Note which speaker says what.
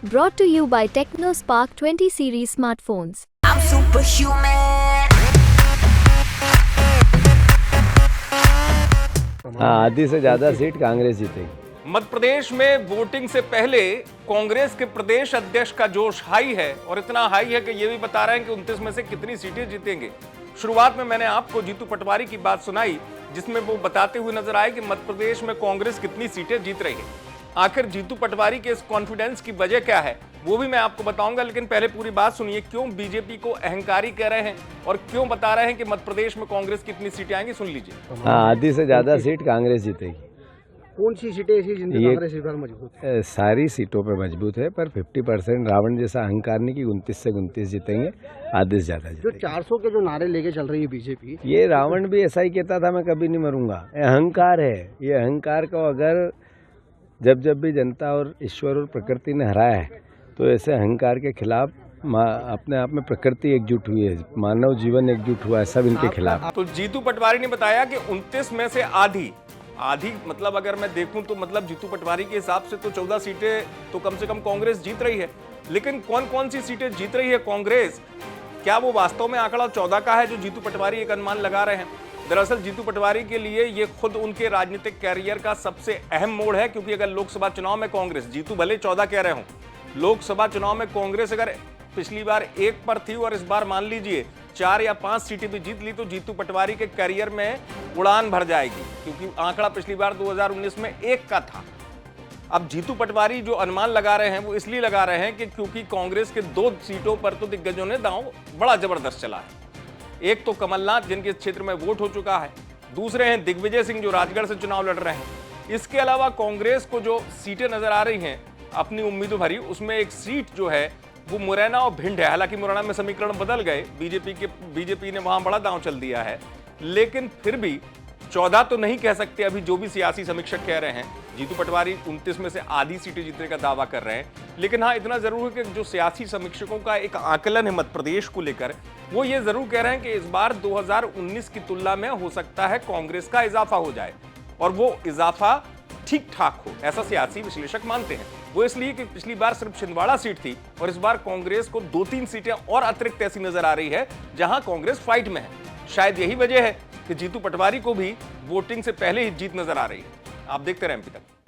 Speaker 1: Brought to you by TechnoSpark 20 series smartphones.
Speaker 2: I'm superhuman.
Speaker 3: हाँ, आधी से ज्यादा सीट कांग्रेस जीतेगी।
Speaker 4: मध्य प्रदेश में वोटिंग से पहले कांग्रेस के प्रदेश अध्यक्ष का जोश हाई है और इतना हाई है कि ये भी बता रहे हैं कि 29 में से कितनी सीटें जीतेंगे। शुरुआत में मैंने आपको जीतू पटवारी की बात सुनाई जिसमें वो बताते हुए नजर आए कि मध्य प्रदेश में कांग्रेस कितनी सीटें जीत रही है। आखिर जीतू पटवारी के इस कॉन्फिडेंस की वजह क्या है वो भी मैं आपको बताऊंगा, लेकिन पहले पूरी बात सुनिए। क्यों बीजेपी को अहंकारी कह रहे हैं और क्यों बता रहे हैं कि मध्य प्रदेश में कांग्रेस कितनी सीटें आएंगी, सुन लीजिए।
Speaker 3: हाँ, आधी से ज्यादा सीट कांग्रेस जीतेगी।
Speaker 5: कौन सी सीटें ऐसी जिनमें कांग्रेस इस बार मजबूत है?
Speaker 3: सारी सीटों पे मजबूत है, पर 50% रावण जैसा अहंकार नहीं कि 29 से 29 जीतेंगे, आधे से ज्यादा
Speaker 5: जो 400 के जो नारे लेके चल रही है बीजेपी,
Speaker 3: ये रावण भी ऐसा ही कहता था, मैं कभी नहीं मरूंगा। अहंकार है ये। अहंकार को अगर जब भी जनता और ईश्वर और प्रकृति ने हराया है तो ऐसे अहंकार के खिलाफ अपने आप में प्रकृति एकजुट हुई है, मानव जीवन एकजुट हुआ है सब इनके खिलाफ।
Speaker 4: तो जीतू पटवारी ने बताया कि 29 में से आधी मतलब अगर मैं देखूं तो मतलब जीतू पटवारी के हिसाब से तो 14 सीटें तो कम से कम कांग्रेस जीत रही है। लेकिन कौन कौन सी सीटें जीत रही है कांग्रेस, क्या वो वास्तव में आंकड़ा 14 का है जो जीतू पटवारी एक अनुमान लगा रहे हैं? दरअसल जीतू पटवारी के लिए ये खुद उनके राजनीतिक कैरियर का सबसे अहम मोड़ है, क्योंकि अगर लोकसभा चुनाव में कांग्रेस, जीतू भले 14 कह रहे हो, लोकसभा चुनाव में कांग्रेस अगर पिछली बार 1 पर थी और इस बार मान लीजिए 4 या 5 सीटें भी जीत ली तो जीतू पटवारी के करियर में उड़ान भर जाएगी, क्योंकि आंकड़ा पिछली बार 2019 में 1 का था। अब जीतू पटवारी जो अनुमान लगा रहे हैं वो इसलिए लगा रहे हैं कि क्योंकि कांग्रेस के 2 सीटों पर तो दिग्गजों ने दांव बड़ा जबरदस्त चला है। एक तो कमलनाथ जिनके क्षेत्र में वोट हो चुका है, दूसरे हैं दिग्विजय सिंह जो राजगढ़ से चुनाव लड़ रहे हैं। इसके अलावा कांग्रेस को जो सीटें नजर आ रही हैं अपनी उम्मीदों भरी, उसमें एक सीट जो है वो मुरैना और भिंड है। हालांकि मुरैना में समीकरण बदल गए, बीजेपी ने वहां बड़ा दांव चल दिया है, लेकिन फिर भी 14 तो नहीं कह सकते अभी जो भी सियासी समीक्षक कह रहे हैं। जीतू पटवारी 29 में से आधी सीटें जीतने का दावा कर रहे हैं, लेकिन हाँ इतना जरूर है कि जो सियासी समीक्षकों का एक आकलन है मध्य प्रदेश को लेकर, वो ये जरूर कह रहे हैं कि इस बार 2019 की तुलना में हो सकता है कांग्रेस का इजाफा हो जाए और वो इजाफा ठीक ठाक हो, ऐसा सियासी विश्लेषक मानते हैं। वो इसलिए कि पिछली बार सिर्फ छिंदवाड़ा सीट थी और इस बार कांग्रेस को 2-3 सीटें और अतिरिक्त ऐसी नजर आ रही है जहां कांग्रेस फाइट में है। शायद यही वजह है कि जीतू पटवारी को भी वोटिंग से पहले ही जीत नजर आ रही है। आप देखते रहे एमपी तक।